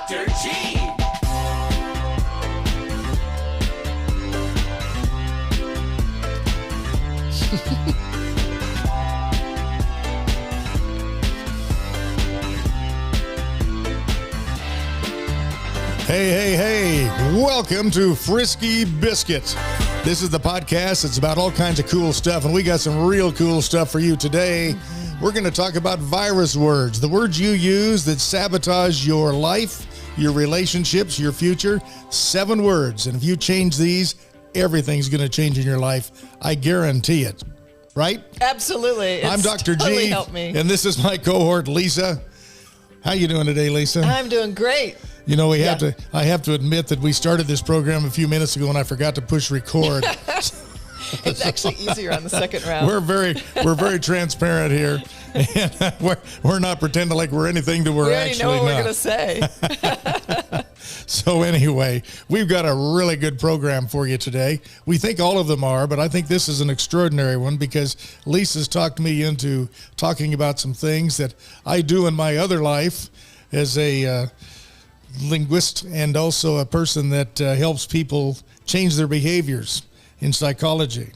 Dr. G. Hey, welcome to Frisky, Biscuit. This is the podcast that's about all kinds of cool stuff, and we got some real cool stuff for you today. We're going to talk about virus words, the words you use that sabotage your life, your relationships, your future. 7 words, and if you change these, everything's going to change in your life. I guarantee it. Right? Absolutely. I'm Dr. Totally G, helped me. and this is my cohort, Lisa. How you doing today, Lisa? I'm doing great. You know, I have to admit that we started this program a few minutes ago and I forgot to push record. It's actually easier on the second round. We're very transparent here. And we're not pretending like we're anything that we're actually not. We already know what we're going to say. So anyway, we've got a really good program for you today. We think all of them are, but I think this is an extraordinary one because Lisa's talked me into talking about some things that I do in my other life as a linguist and also a person that helps people change their behaviors in psychology.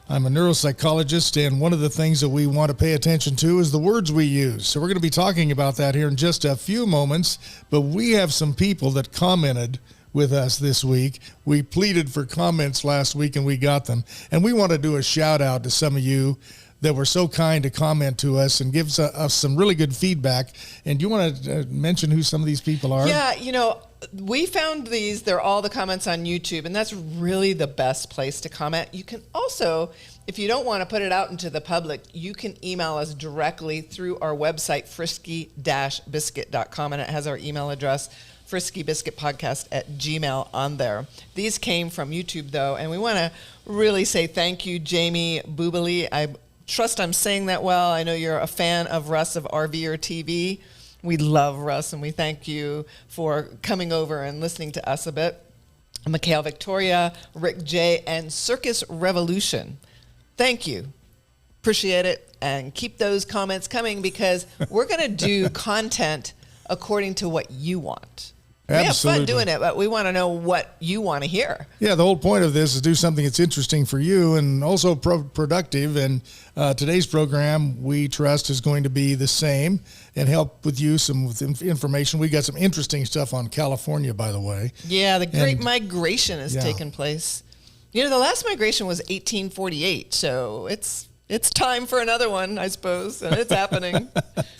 I'm a neuropsychologist, and one of the things that we want to pay attention to is the words we use. So we're going to be talking about that here in just a few moments, but we have some people that commented with us this week. We pleaded for comments last week and we got them. And we want to do a shout out to some of you that were so kind to comment to us and give us some really good feedback. And do you want to mention who some of these people are? Yeah, you know, we found these. They're all the comments on YouTube, and that's really the best place to comment. You can also, if you don't want to put it out into the public, you can email us directly through our website, frisky-biscuit.com, and it has our email address, friskybiscuitpodcast@gmail on there. These came from YouTube, though, and we want to really say thank you, Jamie Boobily. I trust I'm saying that well. I know you're a fan of Russ of RV or TV. We love Russ, and we thank you for coming over and listening to us a bit. Mikhail Victoria, Rick J., and Circus Revolution. Thank you. Appreciate it. And keep those comments coming because we're going to do content according to what you want. Absolutely. We have fun doing it, but we want to know what you want to hear. Yeah, the whole point of this is do something that's interesting for you and also productive. And today's program, we trust, is going to be the same and help with you some with information. We got some interesting stuff on California, by the way. Yeah, the Great Migration has taken place. You know, the last migration was 1848, so it's time for another one, I suppose, and it's happening.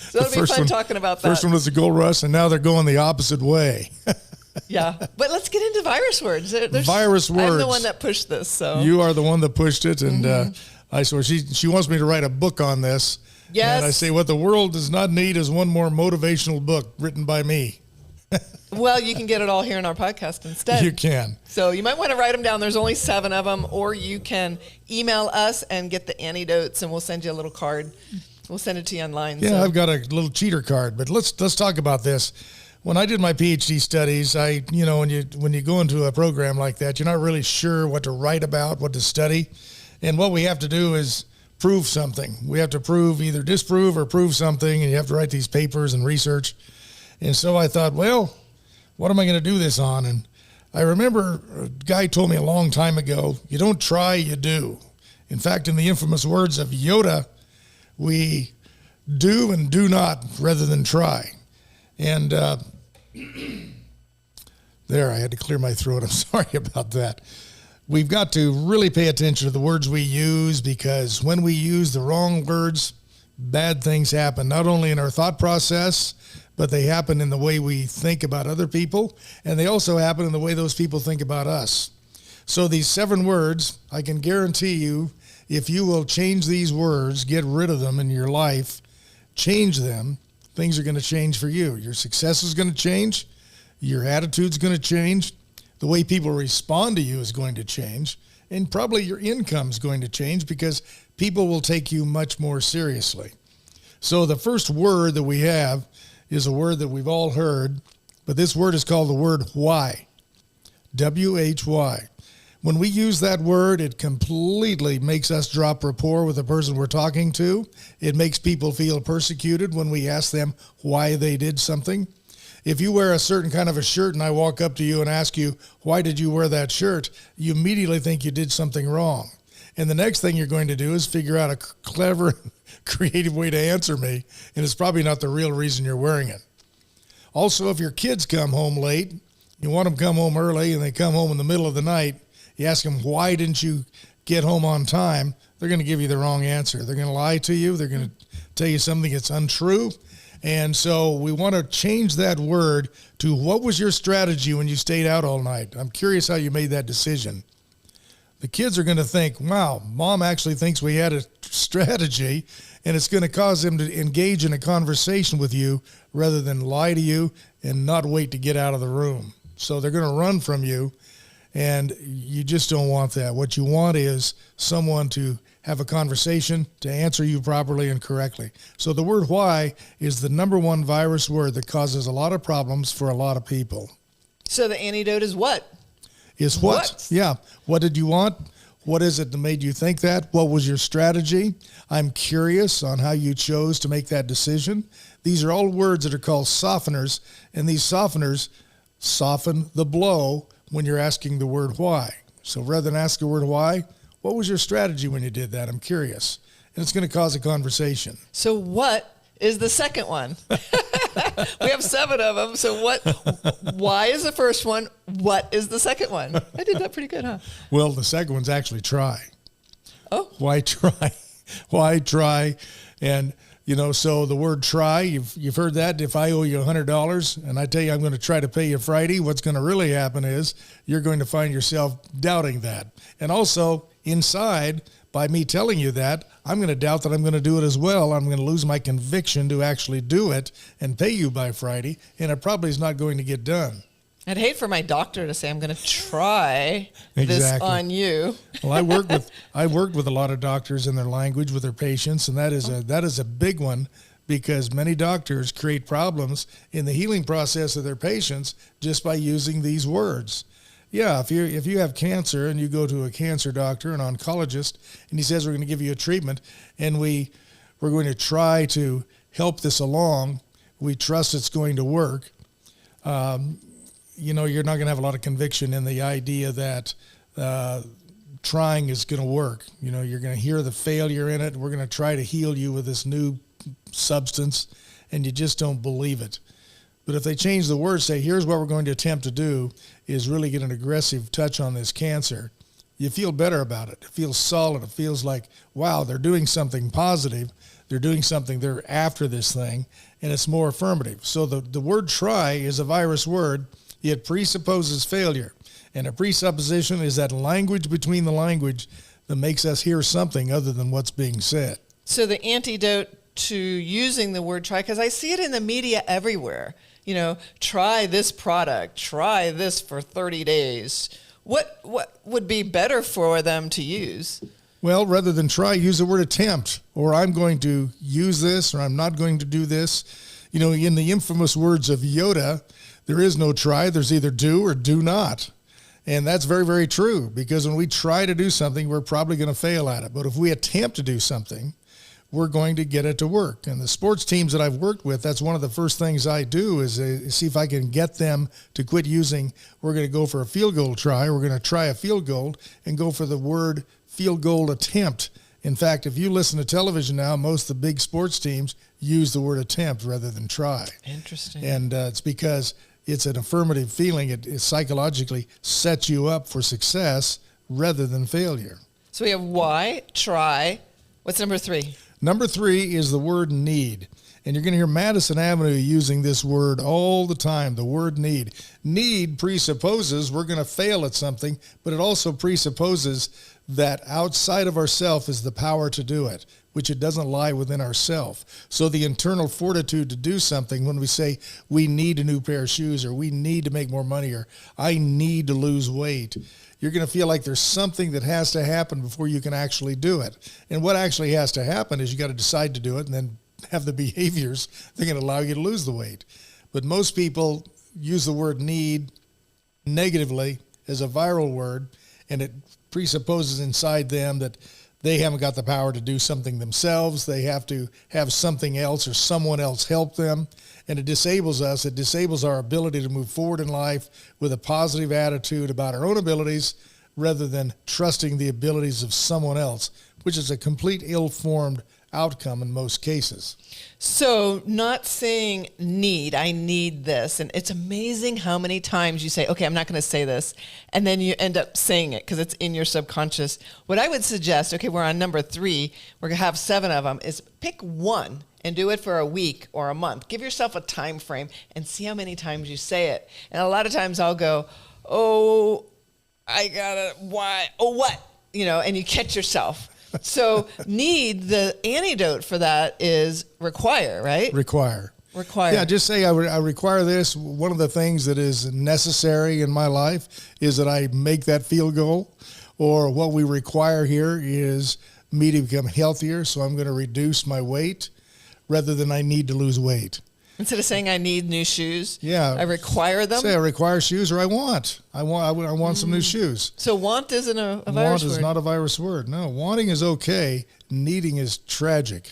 So it'll be fun talking about that. First one was the gold rush, and now they're going the opposite way. Yeah, but let's get into virus words. Virus words. I'm the one that pushed this, so you are the one that pushed it, and I swear she wants me to write a book on this. Yes. And I say what the world does not need is one more motivational book written by me. Well, you can get it all here in our podcast instead. You can. So you might want to write them down. There's only 7 of them, or you can email us and get the antidotes, and we'll send you a little card. We'll send it to you online. Yeah, I've got a little cheater card, but let's talk about this. When I did my PhD studies, when you go into a program like that, you're not really sure what to write about, what to study, and what we have to do is prove something. We have to either disprove or prove something, and you have to write these papers and research. And so I thought, well, what am I going to do this on? And I remember a guy told me a long time ago, you don't try, you do. In fact, in the infamous words of Yoda, we do and do not rather than try. And there, I had to clear my throat. I'm sorry about that. We've got to really pay attention to the words we use because when we use the wrong words, bad things happen, not only in our thought process, but they happen in the way we think about other people, and they also happen in the way those people think about us. So these 7 words, I can guarantee you, if you will change these words, get rid of them in your life, change them, things are going to change for you. Your success is going to change. Your attitude's going to change. The way people respond to you is going to change. And probably your income's going to change because people will take you much more seriously. So the first word that we have is a word that we've all heard, but this word is called the word why. W-H-Y. When we use that word, it completely makes us drop rapport with the person we're talking to. It makes people feel persecuted when we ask them why they did something. If you wear a certain kind of a shirt and I walk up to you and ask you, why did you wear that shirt? You immediately think you did something wrong. And the next thing you're going to do is figure out a clever, creative way to answer me. And it's probably not the real reason you're wearing it. Also, if your kids come home late, you want them to come home early and they come home in the middle of the night, you ask them, why didn't you get home on time? They're going to give you the wrong answer. They're going to lie to you. They're going to tell you something that's untrue. And so we want to change that word to, what was your strategy when you stayed out all night? I'm curious how you made that decision. The kids are going to think, wow, mom actually thinks we had a strategy, and it's going to cause them to engage in a conversation with you rather than lie to you and not wait to get out of the room. So they're going to run from you, and you just don't want that. What you want is someone to have a conversation, to answer you properly and correctly. So the word why is the number one virus word that causes a lot of problems for a lot of people. So the antidote is what? Is what? Yeah. What did you want? What is it that made you think that? What was your strategy? I'm curious on how you chose to make that decision. These are all words that are called softeners, and these softeners soften the blow when you're asking the word why. So rather than ask the word why, what was your strategy when you did that? I'm curious. And it's going to cause a conversation. So what is the second one? We have 7 of them. So why is the first one? What is the second one? I did that pretty good, huh? Well, the second one's actually try. Oh. Why try? Why try? And, so the word try, you've heard that. If I owe you $100 and I tell you I'm going to try to pay you Friday, what's going to really happen is you're going to find yourself doubting that. And also inside, by me telling you that, I'm going to doubt that I'm going to do it as well. I'm going to lose my conviction to actually do it and pay you by Friday, and it probably is not going to get done. I'd hate for my doctor to say, I'm going to try this on you. Well, I worked with a lot of doctors in their language with their patients, and that is a big one, because many doctors create problems in the healing process of their patients just by using these words. Yeah, if you have cancer and you go to a cancer doctor, an oncologist, and he says we're going to give you a treatment, and we're going to try to help this along, we trust it's going to work. You're not going to have a lot of conviction in the idea that trying is going to work. You're going to hear the failure in it. We're going to try to heal you with this new substance, and you just don't believe it. But if they change the word, say, here's what we're going to attempt to do, is really get an aggressive touch on this cancer, you feel better about it. It feels solid. It feels like, wow, they're doing something positive. They're doing something. They're after this thing, and it's more affirmative. So the word try is a virus word. It presupposes failure. And a presupposition is that language between the language that makes us hear something other than what's being said. So the antidote to using the word try, because I see it in the media everywhere. Try this product, try this for 30 days. What would be better for them to use? Well, rather than try, use the word attempt, or I'm going to use this, or I'm not going to do this. In the infamous words of Yoda, there is no try. There's either do or do not. And that's very, very true, because when we try to do something, we're probably going to fail at it. But if we attempt to do something, we're going to get it to work. And the sports teams that I've worked with, that's one of the first things I do is see if I can get them to quit using, we're going to go for a field goal try, we're going to try a field goal, and go for the word field goal attempt. In fact, if you listen to television now, most of the big sports teams use the word attempt rather than try. Interesting. And it's because it's an affirmative feeling. It psychologically sets you up for success rather than failure. So we have why, try. What's number 3? Number 3 is the word need. And you're going to hear Madison Avenue using this word all the time, the word need. Need presupposes we're going to fail at something, but it also presupposes that outside of ourself is the power to do it, which it doesn't lie within ourself. So the internal fortitude to do something, when we say we need a new pair of shoes, or we need to make more money, or I need to lose weight, you're going to feel like there's something that has to happen before you can actually do it. And what actually has to happen is you got to decide to do it and then have the behaviors that are going to allow you to lose the weight. But most people use the word need negatively as a viral word, and it presupposes inside them that They haven't got the power to do something themselves. They have to have something else or someone else help them. And it disables us. It disables our ability to move forward in life with a positive attitude about our own abilities rather than trusting the abilities of someone else, which is a complete ill-formed outcome in most cases. So not saying need, I need this. And it's amazing how many times you say, okay, I'm not going to say this. And then you end up saying it because it's in your subconscious. What I would suggest, okay, we're on number 3. We're going to have 7 of them, is pick one and do it for a week or a month. Give yourself a time frame and see how many times you say it. And a lot of times I'll go, oh, I gotta, why, oh, what? You know, and you catch yourself. So need, the antidote for that is require, right? Require. Yeah, just say I require this. One of the things that is necessary in my life is that I make that field goal, or what we require here is me to become healthier, so I'm going to reduce my weight rather than I need to lose weight. Instead of saying I need new shoes, yeah, I require them. Say I require shoes, or I want some new shoes. So want isn't a virus word. Want is not a virus word. No, wanting is okay. Needing is tragic.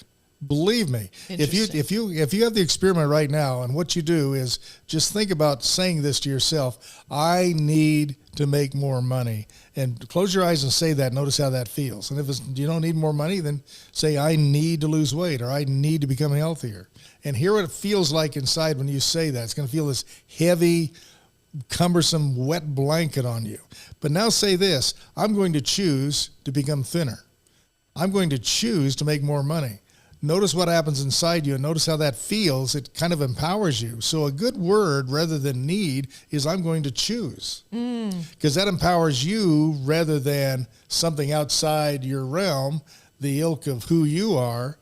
Believe me. If you have the experiment right now, and what you do is just think about saying this to yourself: I need to make more money. And close your eyes and say that. Notice how that feels. And if you don't need more money, then say, I need to lose weight, or I need to become healthier. And hear what it feels like inside when you say that. It's going to feel this heavy, cumbersome, wet blanket on you. But now say this: I'm going to choose to become thinner. I'm going to choose to make more money. Notice what happens inside you, and notice how that feels. It kind of empowers you. So a good word rather than need is I'm going to choose. Because that empowers you rather than something outside your realm, the ilk of who you are,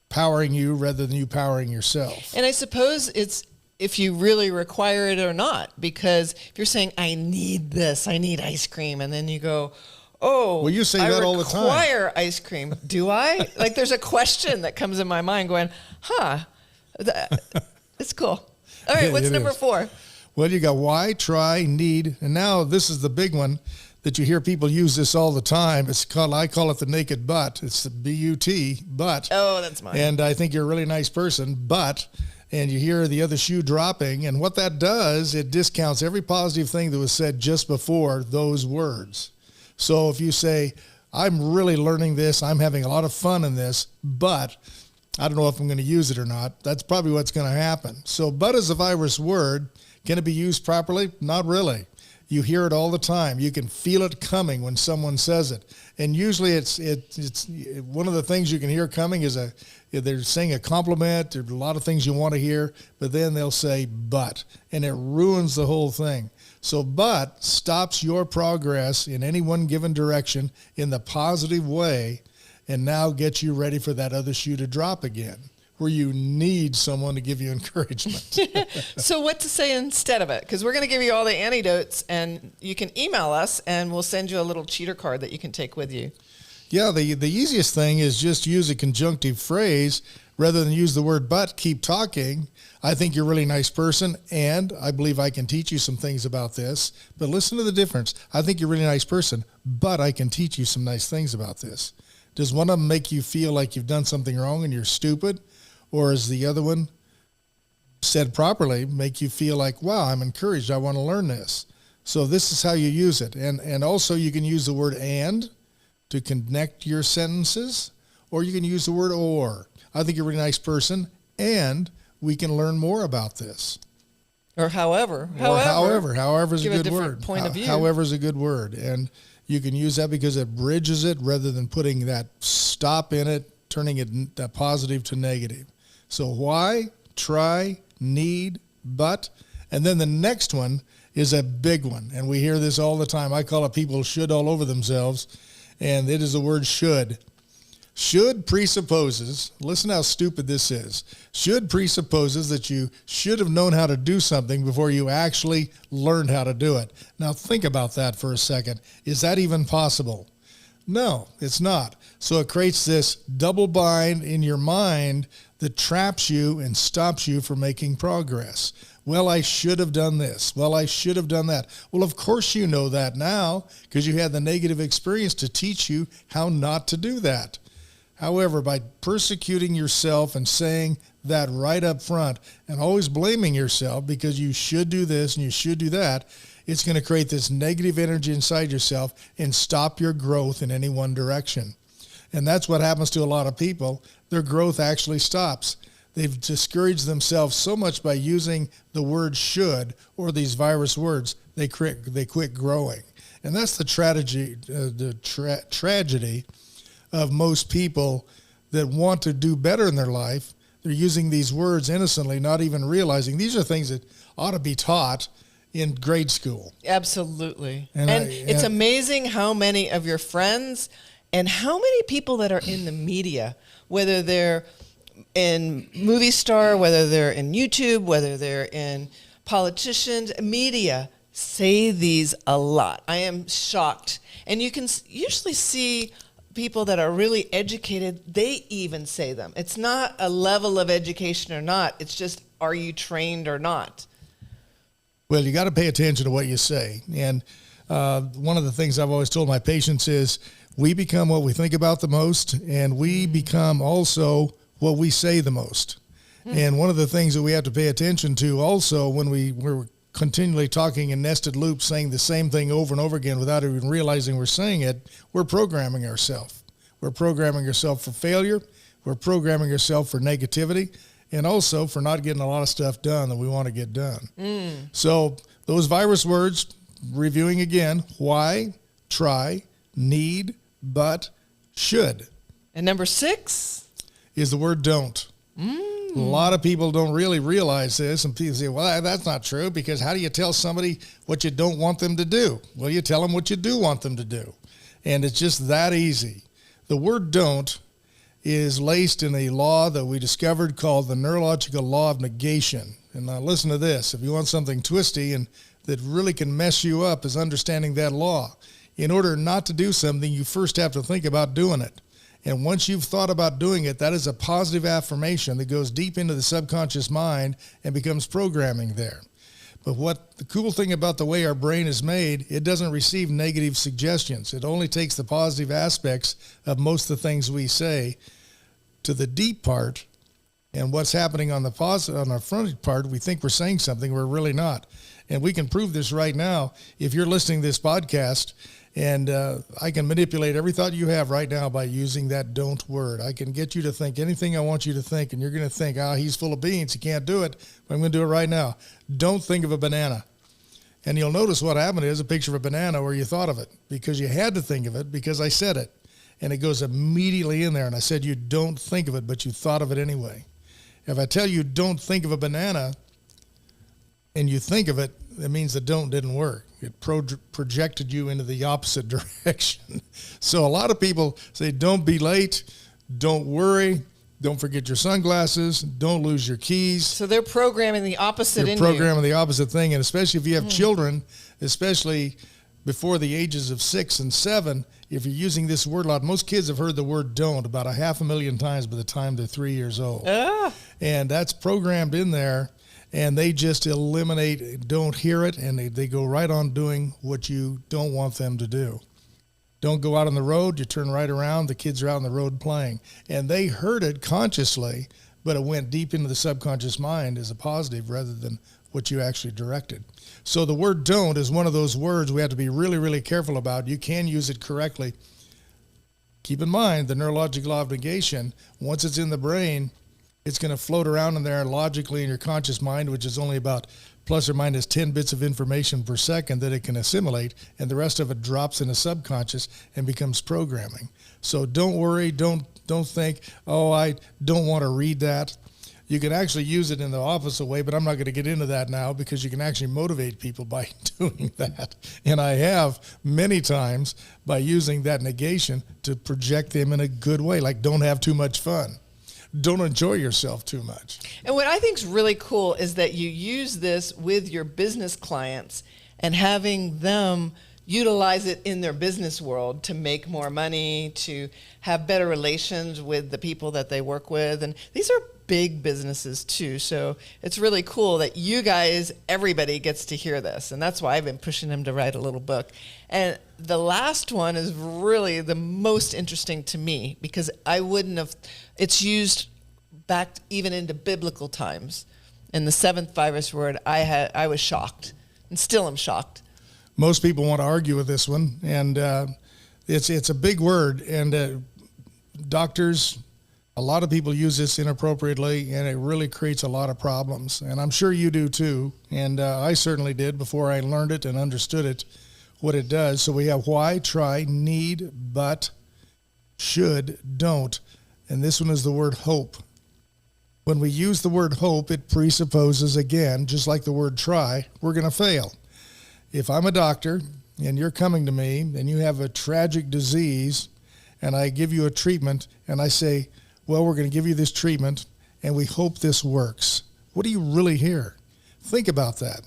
powering you rather than you powering yourself. And I suppose it's if you really require it or not, because if you're saying, I need this, I need ice cream, and then you go, oh, well, you say that all the time. I require ice cream. Do I? Like, there's a question that comes in my mind going, it's cool. All right, what's number 4? Well, you got why, try, need, and now this is the big one that you hear people use this all the time. I call it the naked butt. It's the B-U-T, but. Oh, that's mine. And I think you're a really nice person, but, and you hear the other shoe dropping, and what that does, it discounts every positive thing that was said just before those words. So if you say, I'm really learning this, I'm having a lot of fun in this, but I don't know if I'm going to use it or not, that's probably what's going to happen. So but is a virus word. Can it be used properly? Not really. You hear it all the time. You can feel it coming when someone says it. And usually it's one of the things you can hear coming is they're saying a compliment. There's a lot of things you want to hear, but then they'll say but, and it ruins the whole thing. So but stops your progress in any one given direction in the positive way, and now gets you ready for that other shoe to drop again, where you need someone to give you encouragement. So what to say instead of it? Because we're going to give you all the antidotes, and you can email us, and we'll send you a little cheater card that you can take with you. Yeah, the easiest thing is just use a conjunctive phrase rather than use the word but. Keep talking. I think you're a really nice person, and I believe I can teach you some things about this. But listen to the difference. I think you're a really nice person, but I can teach you some nice things about this. Does one of them make you feel like you've done something wrong and you're stupid? Or is the other one, said properly, make you feel like, wow, I'm encouraged, I want to learn this? So this is how you use it. And also you can use the word and to connect your sentences, or you can use the word or. I think you're a really nice person, and we can learn more about this. Or however is a good word. Point of view. However is a good word. And you can use that because it bridges it rather than putting that stop in it, turning it positive to negative. So why, try, need, but, and then the next one is a big one. And we hear this all the time. I call it people should all over themselves. And it is the word should. Should presupposes, listen how stupid this is. Should presupposes that you should have known how to do something before you actually learned how to do it. Now think about that for a second. Is that even possible? No, it's not. So it creates this double bind in your mind that traps you and stops you from making progress. Well, I should have done this. Well, I should have done that. Well, of course you know that now because you had the negative experience to teach you how not to do that. However, by persecuting yourself and saying that right up front and always blaming yourself because you should do this and you should do that, it's going to create this negative energy inside yourself and stop your growth in any one direction. And that's what happens to a lot of people. Their growth actually stops. They've discouraged themselves so much by using the word should or these virus words, they quit growing. And that's the tragedy of most people that want to do better in their life. They're using these words innocently, not even realizing these are things that ought to be taught in grade school. Absolutely. And it's amazing how many of your friends and how many people that are in the media, whether they're in movie star, whether they're in YouTube, whether they're in politicians, media, say these a lot. I am shocked. And you can usually see people that are really educated, they even say them. It's not a level of education or not. It's just, are you trained or not? Well, you got to pay attention to what you say. And one of the things I've always told my patients is we become what we think about the most, and we become also what we say the most. And one of the things that we have to pay attention to also when we're continually talking in nested loops, saying the same thing over and over again without even realizing we're saying it, we're programming ourselves. We're programming ourselves for failure. We're programming ourselves for negativity and also for not getting a lot of stuff done that we want to get done. So those virus words, reviewing again, why, try, need, but, should. And number 6? Is the word don't. A lot of people don't really realize this, and people say, well, that's not true, because how do you tell somebody what you don't want them to do? Well, you tell them what you do want them to do, and it's just that easy. The word don't is laced in a law that we discovered called the Neurological Law of Negation. And now listen to this. If you want something twisty and that really can mess you up is understanding that law. In order not to do something, you first have to think about doing it. And once you've thought about doing it, that is a positive affirmation that goes deep into the subconscious mind and becomes programming there. But what the cool thing about the way our brain is made, it doesn't receive negative suggestions. It only takes the positive aspects of most of the things we say to the deep part. And what's happening on the positive, on our front part, we think we're saying something, we're really not. And we can prove this right now. If you're listening to this podcast, and I can manipulate every thought you have right now by using that don't word. I can get you to think anything I want you to think, and you're going to think, he's full of beans, he can't do it, but I'm going to do it right now. Don't think of a banana. And you'll notice what happened is a picture of a banana where you thought of it, because you had to think of it because I said it. And it goes immediately in there, and I said you don't think of it, but you thought of it anyway. If I tell you don't think of a banana, and you think of it, that means the don't didn't work. It projected you into the opposite direction. So a lot of people say, don't be late, don't worry, don't forget your sunglasses, don't lose your keys. So they're programming the opposite in you. They're programming the opposite thing, and especially if you have children, especially before the ages of 6 and 7, if you're using this word a lot, most kids have heard the word don't about 500,000 times by the time they're 3 years old. And that's programmed in there. And they just eliminate, don't hear it, and they go right on doing what you don't want them to do. Don't go out on the road, you turn right around, the kids are out on the road playing. And they heard it consciously, but it went deep into the subconscious mind as a positive rather than what you actually directed. So the word don't is one of those words we have to be really, really careful about. You can use it correctly. Keep in mind, the neurological law of negation, once it's in the brain, it's going to float around in there logically in your conscious mind, which is only about plus or minus 10 bits of information per second that it can assimilate, and the rest of it drops in the subconscious and becomes programming. So don't worry, don't think, I don't want to read that. You can actually use it in the opposite way, but I'm not going to get into that now because you can actually motivate people by doing that. And I have many times by using that negation to project them in a good way, like don't have too much fun. Don't enjoy yourself too much. And what I think is really cool is that you use this with your business clients and having them utilize it in their business world to make more money, to have better relations with the people that they work with. And these are big businesses too. So it's really cool that you guys, everybody gets to hear this. And that's why I've been pushing him to write a little book. And the last one is really the most interesting to me because it's used back even into biblical times. In the seventh virus word, I was shocked and still am shocked. Most people want to argue with this one, and it's a big word, and doctors, a lot of people use this inappropriately, and it really creates a lot of problems. And I'm sure you do too, and I certainly did before I learned it and understood it, what it does. So we have why, try, need, but, should, don't, and this one is the word hope. When we use the word hope, it presupposes, again, just like the word try, we're going to fail. If I'm a doctor and you're coming to me and you have a tragic disease and I give you a treatment and I say, well, we're going to give you this treatment and we hope this works. What do you really hear? Think about that.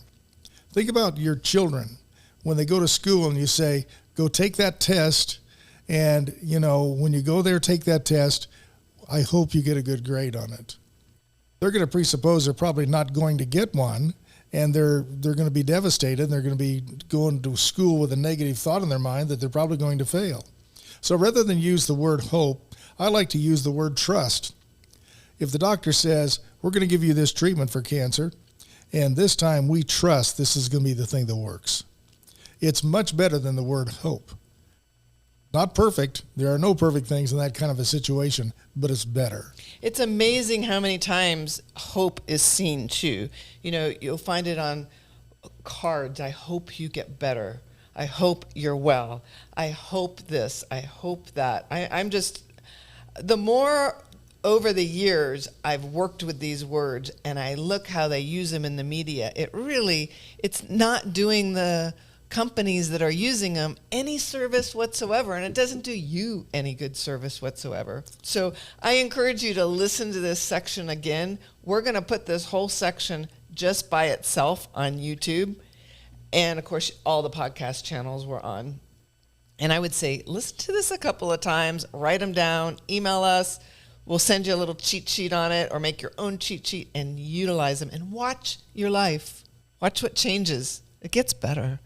Think about your children when they go to school and you say, go take that test. And, when you go there, take that test, I hope you get a good grade on it. They're going to presuppose they're probably not going to get one. And they're going to be devastated, and they're going to be going to school with a negative thought in their mind that they're probably going to fail. So rather than use the word hope, I like to use the word trust. If the doctor says, we're going to give you this treatment for cancer, and this time we trust this is going to be the thing that works, it's much better than the word hope. Not perfect. There are no perfect things in that kind of a situation, but it's better. It's amazing how many times hope is seen too. You'll find it on cards. I hope you get better. I hope you're well. I hope this. I hope that. The more over the years I've worked with these words and I look how they use them in the media, it's not doing the companies that are using them any service whatsoever, and it doesn't do you any good service whatsoever. So I encourage you to listen to this section again. We're going to put this whole section just by itself on YouTube, and of course all the podcast channels we're on. And I would say listen to this a couple of times, write them down, email us. We'll send you a little cheat sheet on it, or make your own cheat sheet and utilize them, and watch your life. Watch what changes. It gets better.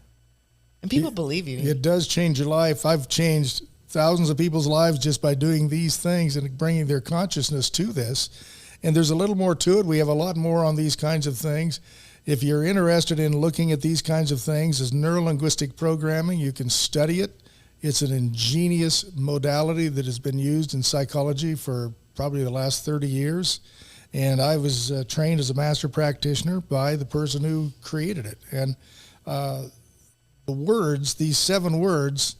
And people believe you. It does change your life. I've changed thousands of people's lives just by doing these things and bringing their consciousness to this. And there's a little more to it. We have a lot more on these kinds of things. If you're interested in looking at these kinds of things as neuro-linguistic programming, you can study it. It's an ingenious modality that has been used in psychology for probably the last 30 years. And I was trained as a master practitioner by the person who created it. And the words, these 7 words,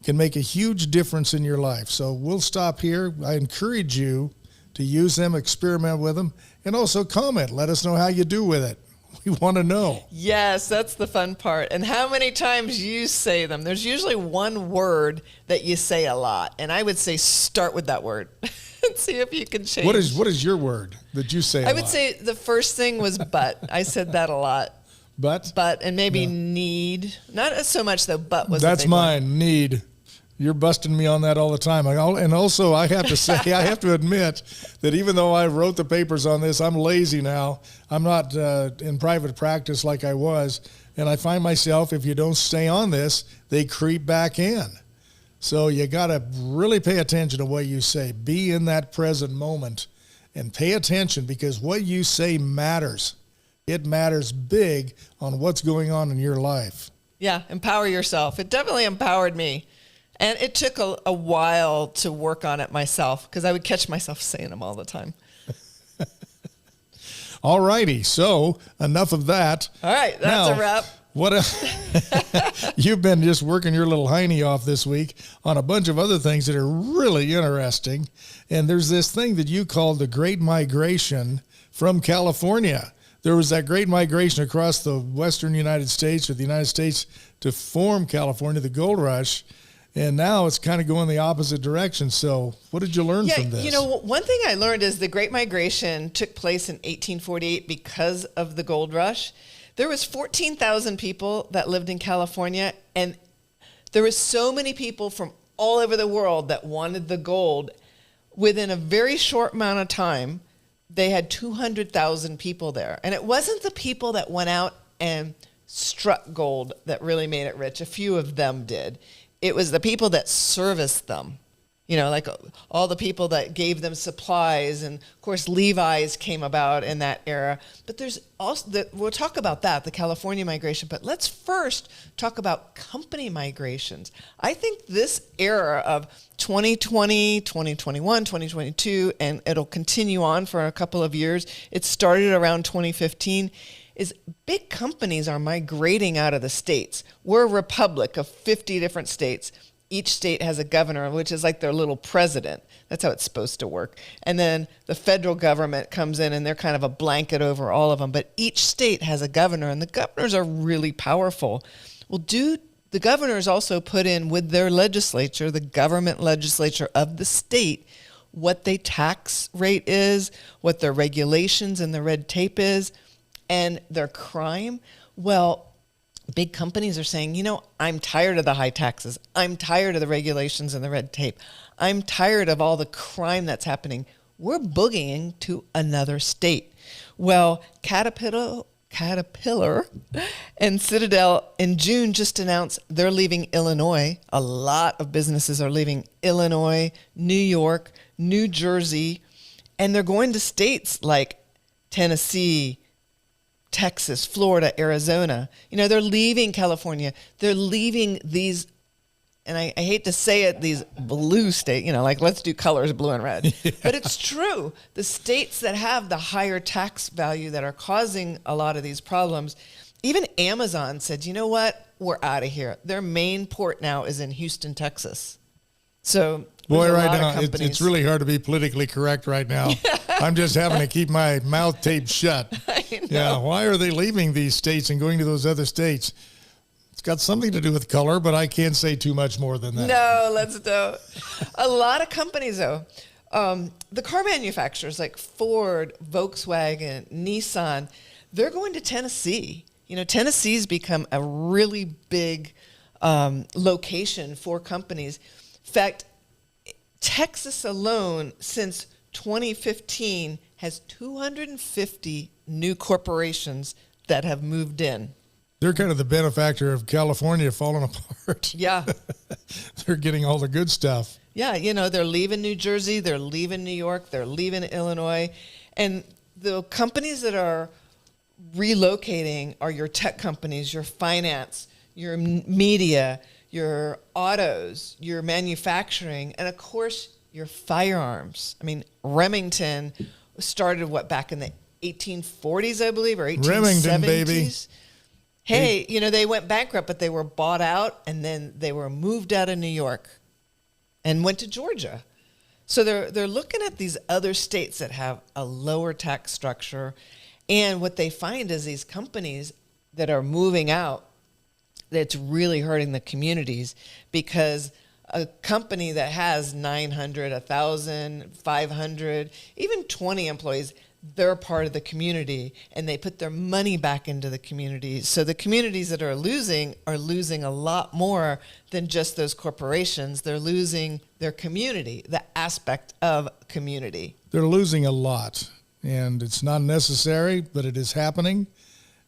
can make a huge difference in your life. So we'll stop here. I encourage you to use them, experiment with them, and also comment. Let us know how you do with it. We want to know. Yes, that's the fun part. And how many times you say them. There's usually one word that you say a lot. And I would say start with that word and see if you can change. What is your word that you say a lot? I would say the first thing was but. I said that a lot. But and maybe need. Not so much though, but was that's a big mine, one. Need. You're busting me on that all the time. And also I have to say, I have to admit that even though I wrote the papers on this, I'm lazy now. I'm not in private practice like I was. And I find myself, if you don't stay on this, they creep back in. So you got to really pay attention to what you say. Be in that present moment and pay attention, because what you say matters. It matters big on what's going on in your life. Yeah, empower yourself. It definitely empowered me. And it took a while to work on it myself, because I would catch myself saying them all the time. All righty. So enough of that. All right. That's a wrap. What you've been just working your little hiney off this week on a bunch of other things that are really interesting. And there's this thing that you called the Great Migration from California. There was that great migration across the western United States, or the United States, to form California, the gold rush. And now it's kind of going the opposite direction. So what did you learn from this? One thing I learned is the Great Migration took place in 1848 because of the gold rush. There was 14,000 people that lived in California, and there was so many people from all over the world that wanted the gold. Within a very short amount of time, they had 200,000 people there. And it wasn't the people that went out and struck gold that really made it rich. A few of them did. It was the people that serviced them. Like all the people that gave them supplies. And of course, Levi's came about in that era. But there's also, we'll talk about that, the California migration. But let's first talk about company migrations. I think this era of 2020, 2021, 2022, and it'll continue on for a couple of years. It started around 2015. Is big companies are migrating out of the states. We're a republic of 50 different states. Each state has a governor, which is like their little president. That's how it's supposed to work. And then the federal government comes in and they're kind of a blanket over all of them. But each state has a governor, and the governors are really powerful. Well, the governors also put in with their legislature, the government legislature of the state, what their tax rate is, what their regulations and the red tape is, and their crime. Well, big companies are saying, I'm tired of the high taxes. I'm tired of the regulations and the red tape. I'm tired of all the crime that's happening. We're boogieing to another state. Well, Caterpillar and Citadel in June just announced they're leaving Illinois. A lot of businesses are leaving Illinois, New York, New Jersey, and they're going to states like Tennessee, Texas, Florida, Arizona. They're leaving California. They're leaving these, and I hate to say it, these blue states, like let's do colors, blue and red. Yeah. But it's true. The states that have the higher tax value that are causing a lot of these problems, even Amazon said, you know what? We're out of here. Their main port now is in Houston, Texas. So boy, right now, it's really hard to be politically correct right now. I'm just having to keep my mouth taped shut. I know. Yeah, why are they leaving these states and going to those other states? It's got something to do with color, but I can't say too much more than that. No, let's don't. A lot of companies, though, the car manufacturers like Ford, Volkswagen, Nissan, they're going to Tennessee. Tennessee's become a really big location for companies. In fact, Texas alone, since 2015, has 250 new corporations that have moved in. They're kind of the benefactor of California falling apart. Yeah. They're getting all the good stuff. Yeah, they're leaving New Jersey, they're leaving New York, they're leaving Illinois. And the companies that are relocating are your tech companies, your finance, your media, your autos, your manufacturing, and of course, your firearms. I mean, Remington started, back in the 1840s, I believe, or 1870s? Remington, baby. Hey, they went bankrupt, but they were bought out, and then they were moved out of New York and went to Georgia. So they're looking at these other states that have a lower tax structure, and what they find is these companies that are moving out, that's really hurting the communities, because a company that has 900, 1,000, 500, even 20 employees, they're part of the community, and they put their money back into the community. So the communities that are losing a lot more than just those corporations. They're losing their community, the aspect of community. They're losing a lot, and it's not necessary, but it is happening.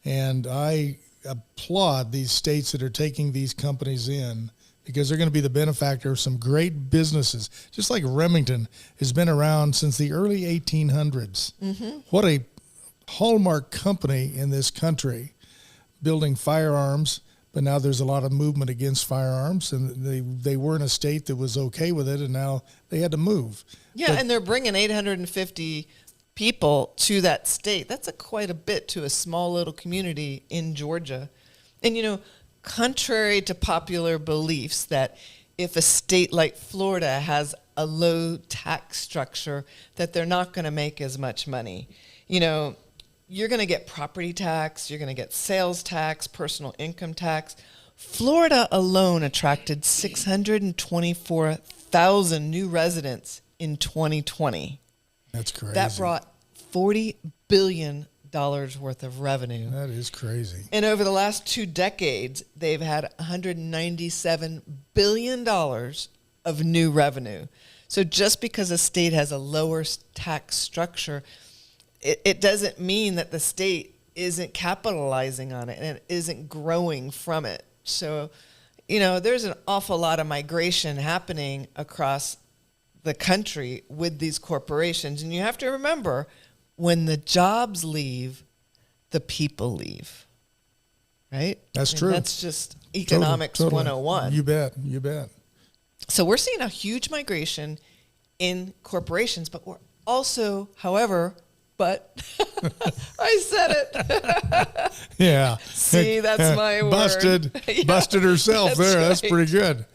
And I applaud these states that are taking these companies in, because they're going to be the benefactor of some great businesses. Just like Remington has been around since the early 1800s. Mm-hmm. What a hallmark company in this country, building firearms, but now there's a lot of movement against firearms, and they were in a state that was okay with it, and now they had to move. Yeah, and they're bringing 850 people to that state. That's quite a bit to a small little community in Georgia. And contrary to popular beliefs that if a state like Florida has a low tax structure, that they're not going to make as much money. You're going to get property tax, you're going to get sales tax, personal income tax. Florida alone attracted 624,000 new residents in 2020. That's crazy. That brought $40 billion worth of revenue. That is crazy. And over the last 2 decades, they've had $197 billion of new revenue. So just because a state has a lower tax structure, it doesn't mean that the state isn't capitalizing on it and it isn't growing from it. So, there's an awful lot of migration happening across the country with these corporations. And you have to remember, when the jobs leave, the people leave. Right? That's true. That's just economics Totally. 101. You bet. So we're seeing a huge migration in corporations, but we're also, however, I said it. Yeah. See, that's my word. Busted herself there. Right. That's pretty good.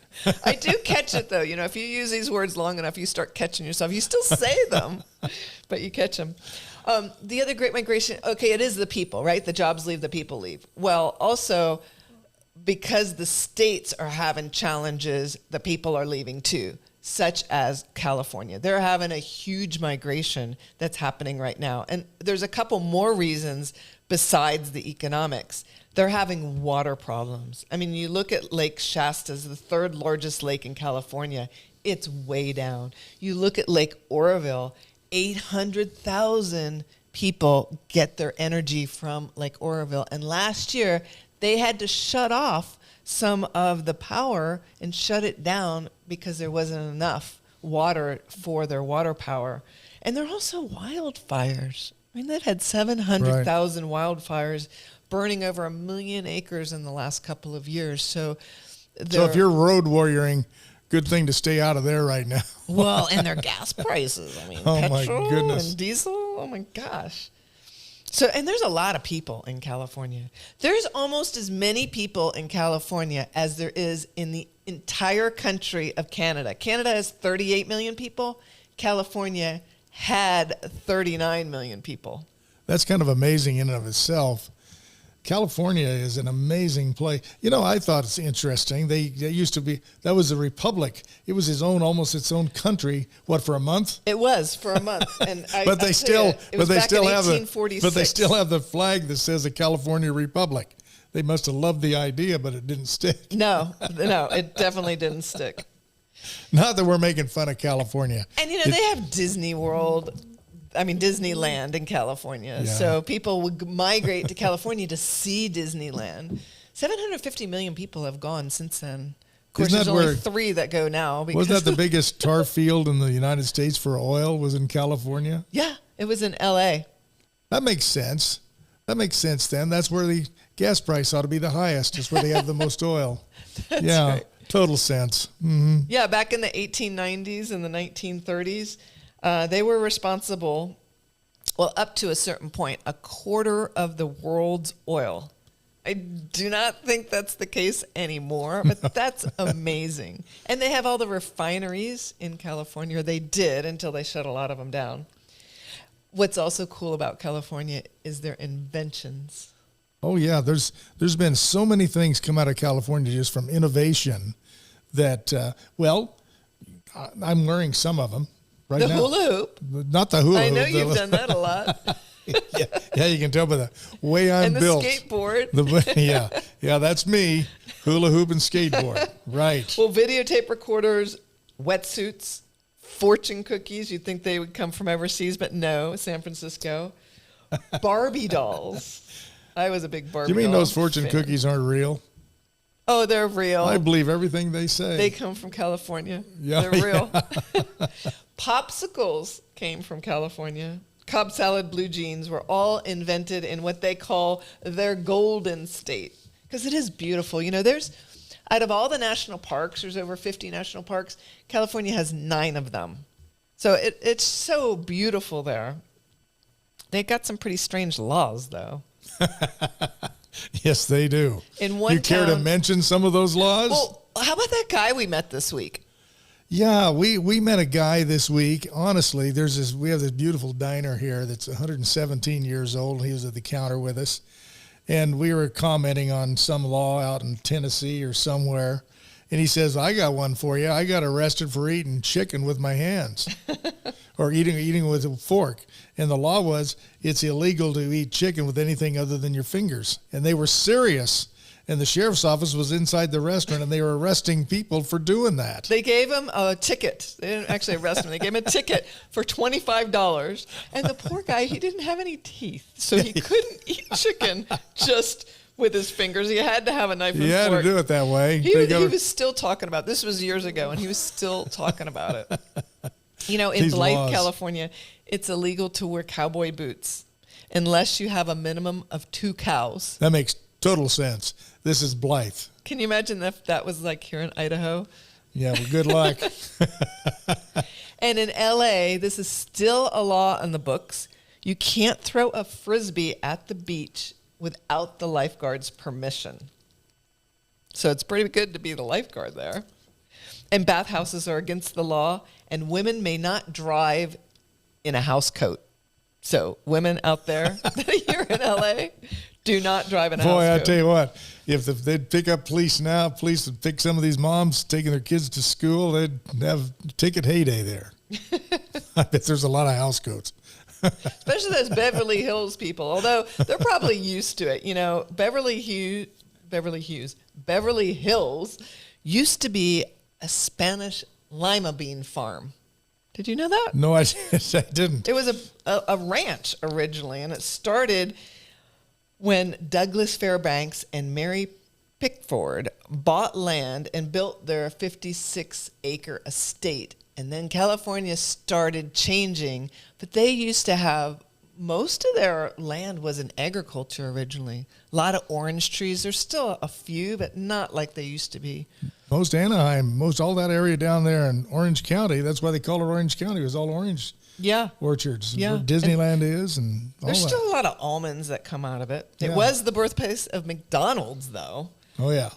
I do catch it, though. If you use these words long enough, you start catching yourself. You still say them, but you catch them. The other great migration, okay, it is the people, right? The jobs leave, the people leave. Well, also, because the states are having challenges, the people are leaving too, such as California. They're having a huge migration that's happening right now. And there's a couple more reasons besides the economics. They're having water problems. I mean, you look at Lake Shasta, the third largest lake in California. It's way down. You look at Lake Oroville, 800,000 people get their energy from Lake Oroville. And last year, they had to shut off some of the power and shut it down because there wasn't enough water for their water power. And there are also wildfires. I mean, they've had 700,000 wildfires burning over 1 million acres in the last couple of years. So if you're road warrioring, good thing to stay out of there right now. Well, and their gas prices. I mean, Oh, my petrol goodness. and diesel. Oh, my gosh. So, and there's a lot of people in California. There's almost as many people in California as there is in the entire country of Canada. Canada has 38 million people. California had 39 million people. That's kind of amazing in and of itself. California is an amazing place. I thought it's interesting. They used to be, that was a republic. It was almost its own country. What, for a month? It was for a month, and But they still have the flag that says a California Republic. They must have loved the idea, but it didn't stick. No, it definitely didn't stick. Not that we're making fun of California. And they have Disneyland in California. Yeah. So people would migrate to California to see Disneyland. 750 million people have gone since then. Of course, there's only 3 that go now. Wasn't that the biggest tar field in the United States for oil was in California? Yeah, it was in L.A. That makes sense. Then. That's where the gas price ought to be the highest. It's where they have the most oil. That's yeah, right. Total sense. Mm-hmm. Yeah, back in the 1890s and the 1930s, they were responsible, up to a certain point, 1/4 of the world's oil. I do not think that's the case anymore, but that's amazing. And they have all the refineries in California. They did until they shut a lot of them down. What's also cool about California is their inventions. Oh, yeah. There's been so many things come out of California just from innovation that, I'm learning some of them. Right the now. hula hoop. Not the hula hoop. I know you've done that a lot. yeah, you can tell by the way I'm and the built. Skateboard. Yeah, that's me. Hula hoop and skateboard. Right. Well, videotape recorders, wetsuits, fortune cookies. You'd think they would come from overseas, but no, San Francisco. Barbie dolls. I was a big Barbie You mean doll those fortune fan. cookies aren't real? Oh, they're real. I believe everything they say. They come from California. Yeah, They're real. Popsicles came from California. Cobb salad, blue jeans were all invented in what they call their golden state. Because it is beautiful. There's, out of all the national parks, there's over 50 national parks. California has 9 of them. So it's so beautiful there. They got some pretty strange laws, though. Yes, they do. In one you care to town- mention some of those laws? Well, how about that guy we met this week? Yeah, we met a guy this week. Honestly, we have this beautiful diner here that's 117 years old. He was at the counter with us. And we were commenting on some law out in Tennessee or somewhere. And he says, I got one for you. I got arrested for eating chicken with my hands or eating with a fork. And the law was it's illegal to eat chicken with anything other than your fingers. And they were serious. and the sheriff's office was inside the restaurant, and they were arresting people for doing that. They gave him a ticket. They didn't actually arrest him. They gave him a ticket for $25. And the poor guy, he didn't have any teeth, so he couldn't eat chicken just with his fingers. He had to have a knife and You had fork. to do it that way. He was still talking about, this was years ago, and he was still talking about it. You know, in These Blythe, laws. California, it's illegal to wear cowboy boots unless you have a minimum of 2 cows. That makes total sense. This is Blythe. Can you imagine if that was like here in Idaho? Yeah, well, good luck. And in LA, this is still a law on the books. You can't throw a Frisbee at the beach without the lifeguard's permission. So it's pretty good to be the lifeguard there. And bathhouses are against the law, and women may not drive in a house coat. So women out there here in LA, do not drive in a house Boy, coat. I tell you what, if they'd pick up police now, police would pick some of these moms taking their kids to school, they'd have ticket heyday there. I bet there's a lot of house coats. Especially those Beverly Hills people, although they're probably used to it. You know, Beverly Hills used to be a Spanish lima bean farm. Did you know that? No, I didn't. It was a ranch originally, and it started when Douglas Fairbanks and Mary Pickford bought land and built their 56-acre estate. And then California started changing, but they used to have, most of their land was in agriculture originally. A lot of orange trees. There's still a few, but not like they used to be. Most Anaheim, all that area down there in Orange County, that's why they call it Orange County. It was all orange Yeah. orchards. Yeah. Where Disneyland is and all There's that. still a lot of almonds that come out of it. It Yeah. was the birthplace of McDonald's, though. Oh, yeah.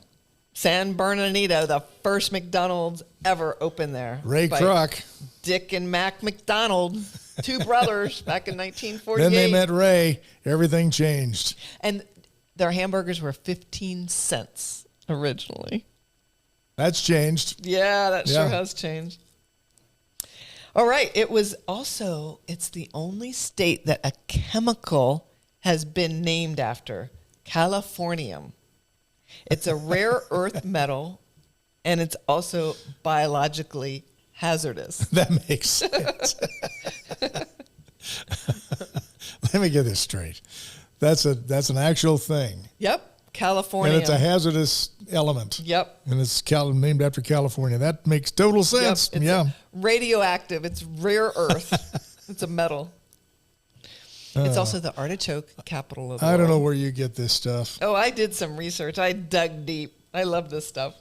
San Bernardino, the first McDonald's ever opened there. Ray by Kroc. Dick and Mac McDonald, 2 brothers back in 1948. Then they met Ray. Everything changed. And their hamburgers were 15 cents originally. That's changed. Yeah, that Yeah. sure has changed. All right. It's the only state that a chemical has been named after, californium. It's a rare earth metal, and it's also biologically hazardous. That makes sense. Let me get this straight. That's an actual thing. Yep, californium. And it's a hazardous element. Yep. And it's named after California. That makes total sense. Yep. It's Yeah. radioactive. It's rare earth. It's a metal. It's also the artichoke capital of the world. I don't know where you get this stuff. Oh, I did some research. I dug deep. I love this stuff.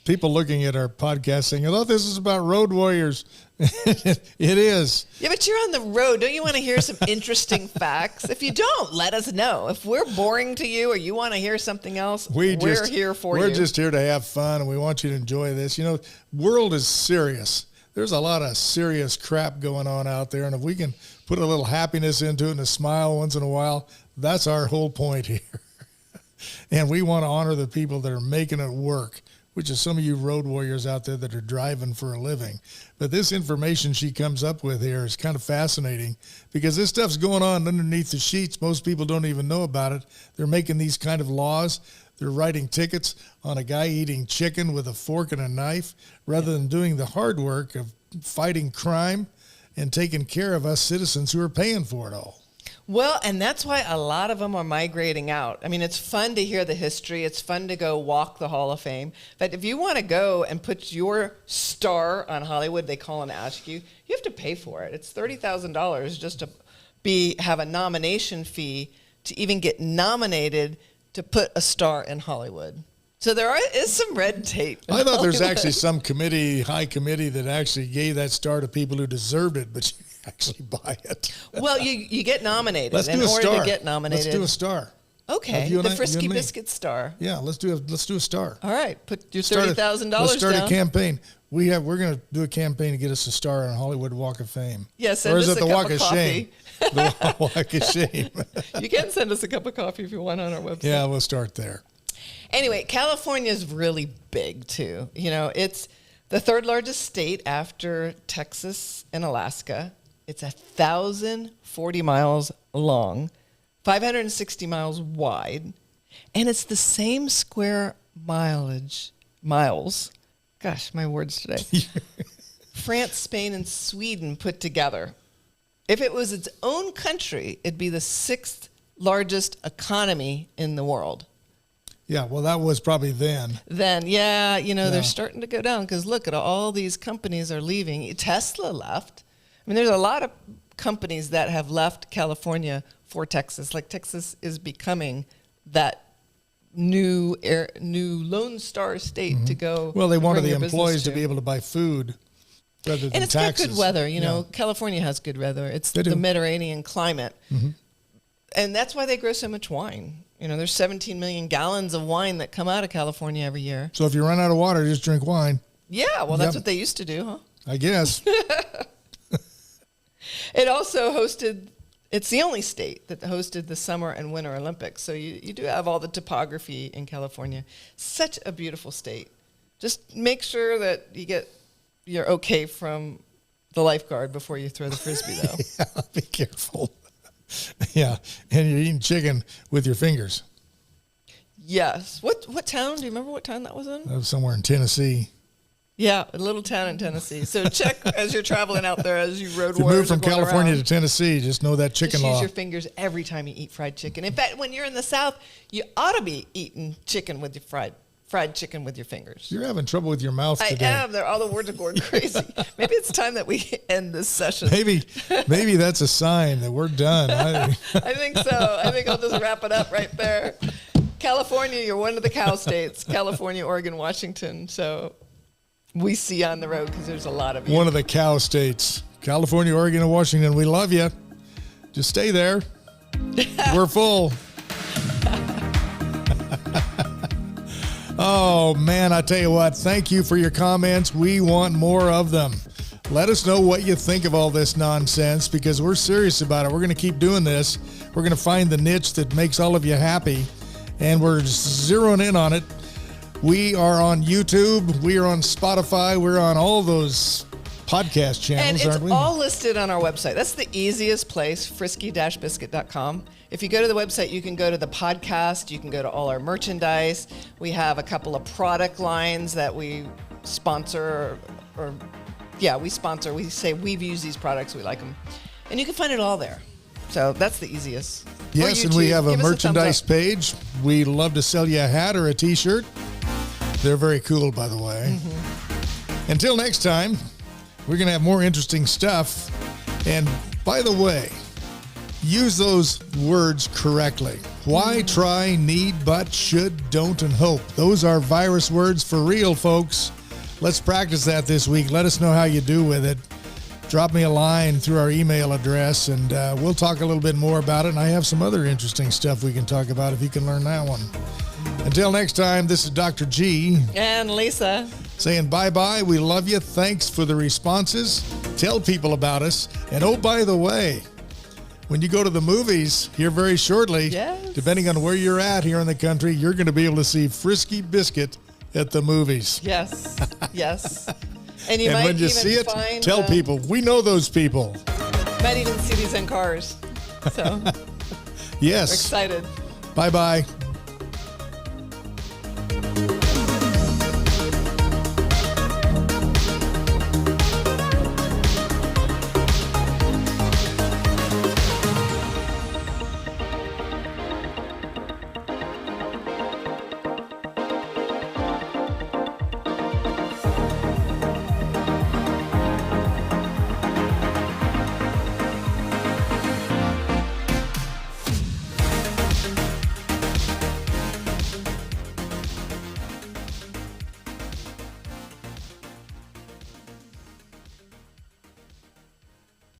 People looking at our podcast saying, "Oh, this is about road warriors." It is. Yeah, but you're on the road. Don't you want to hear some interesting facts? If you don't, let us know. If we're boring to you or you want to hear something else, we're here for you. We're just here to have fun, and we want you to enjoy this. You know, world is serious. There's a lot of serious crap going on out there, and if we can put a little happiness into it and a smile once in a while, that's our whole point here. And we want to honor the people that are making it work, which is some of you road warriors out there that are driving for a living. But this information she comes up with here is kind of fascinating because this stuff's going on underneath the sheets. Most people don't even know about it. They're making these kind of laws. They're writing tickets on a guy eating chicken with a fork and a knife rather than doing the hard work of fighting crime and taking care of us citizens who are paying for it all. Well, and that's why a lot of them are migrating out. I mean, it's fun to hear the history. It's fun to go walk the Hall of Fame. But if you want to go and put your star on Hollywood, they call and ask you, you have to pay for it. It's $30,000 just to have a nomination fee to even get nominated to put a star in Hollywood. So there is some red tape. I thought there's actually some high committee that actually gave that star to people who deserved it, but you actually buy it. Well, you get nominated. Let's do in a order star. to get nominated. Let's do a star. Okay, You and the I- Frisky you and me. Biscuit star. Yeah, let's do a star. All right, put your Start a- $30,000 down. Let's start a campaign. We're going to do a campaign to get us a star on Hollywood Walk of Fame. Yeah, send or is us it a the cup Walk of of Shame? The Walk of Shame. You can send us a cup of coffee if you want on our website. Yeah, we'll start there. Anyway, California is really big too. You know, it's the 3rd largest state after Texas and Alaska. It's 1,040 miles long, 560 miles wide, And it's the same square miles. Gosh, my words today. France, Spain, and Sweden put together. If it was its own country, it'd be the 6th largest economy in the world. Yeah, well, that was probably then. They're starting to go down because look at all these companies are leaving. Tesla left. I mean, there's a lot of companies that have left California for Texas. Like Texas is becoming that new Lone Star state to go. Well, they wanted bring the your employees business to be able to buy food rather than and it's taxes. got good weather. You know, Yeah. California has good weather. It's They do. the Mediterranean climate. And that's why they grow so much wine. You know, there's 17 million gallons of wine that come out of California every year. So if you run out of water, just drink wine, Yeah, well, that's Yep. what they used to do, huh? I guess. It also hosted, it's the only state that hosted the Summer and Winter Olympics. So you do have all the topography in California. Such a beautiful state. Just make sure that you're okay from the lifeguard before you throw the Frisbee, though. Yeah, be careful. Yeah, and you're eating chicken with your fingers. Yes. What town? Do you remember what town that was in? That was somewhere in Tennessee. Yeah, a little town in Tennessee. So check as you're traveling out there, as you road If you warriors move from are going California around. to Tennessee, just know that chicken Just law. use your fingers every time you eat fried chicken. In fact, when you're in the South, you ought to be eating chicken with your fried chicken with your fingers. You're having trouble with your mouth I today. am. All the words are going crazy. Maybe it's time that we end this session. Maybe that's a sign that we're done. I think so. I think I'll just wrap it up right there. California, you're one of the cow states. California, Oregon, Washington. So we see you on the road because there's a lot of you. One of the cow states. California, Oregon, and Washington. We love you. Just stay there. We're full. Oh, man, I tell you what, thank you for your comments. We want more of them. Let us know what you think of all this nonsense because we're serious about it. We're going to keep doing this. We're going to find the niche that makes all of you happy, and we're zeroing in on it. We are on YouTube. We are on Spotify. We're on all those podcast channels, And it's aren't we? all listed on our website. That's the easiest place, frisky-biscuit.com. If you go to the website, you can go to the podcast. You can go to all our merchandise. We have a couple of product lines that we sponsor. We sponsor. We say we've used these products. We like them. And you can find it all there. So that's the easiest. Or Yes, and we YouTube. have a Give us thumbs merchandise up. page. We love to sell you a hat or a t-shirt. They're very cool, by the way. Until next time, we're going to have more interesting stuff. And by the way, use those words correctly. Why, try, need, but, should, don't, and hope. Those are virus words for real, folks. Let's practice that this week. Let us know how you do with it. Drop me a line through our email address, and we'll talk a little bit more about it. And I have some other interesting stuff we can talk about if you can learn that one. Until next time, this is Dr. G. And Lisa. Saying bye-bye. We love you. Thanks for the responses. Tell people about us. And oh, by the way, when you go to the movies here very shortly, Yes. depending on where you're at here in the country, you're going to be able to see Frisky Biscuit at the movies. Yes. Yes. And you And might when you even see it, find, tell people. We know those people. might even see these in cars. So we're Yes. excited. Bye-bye.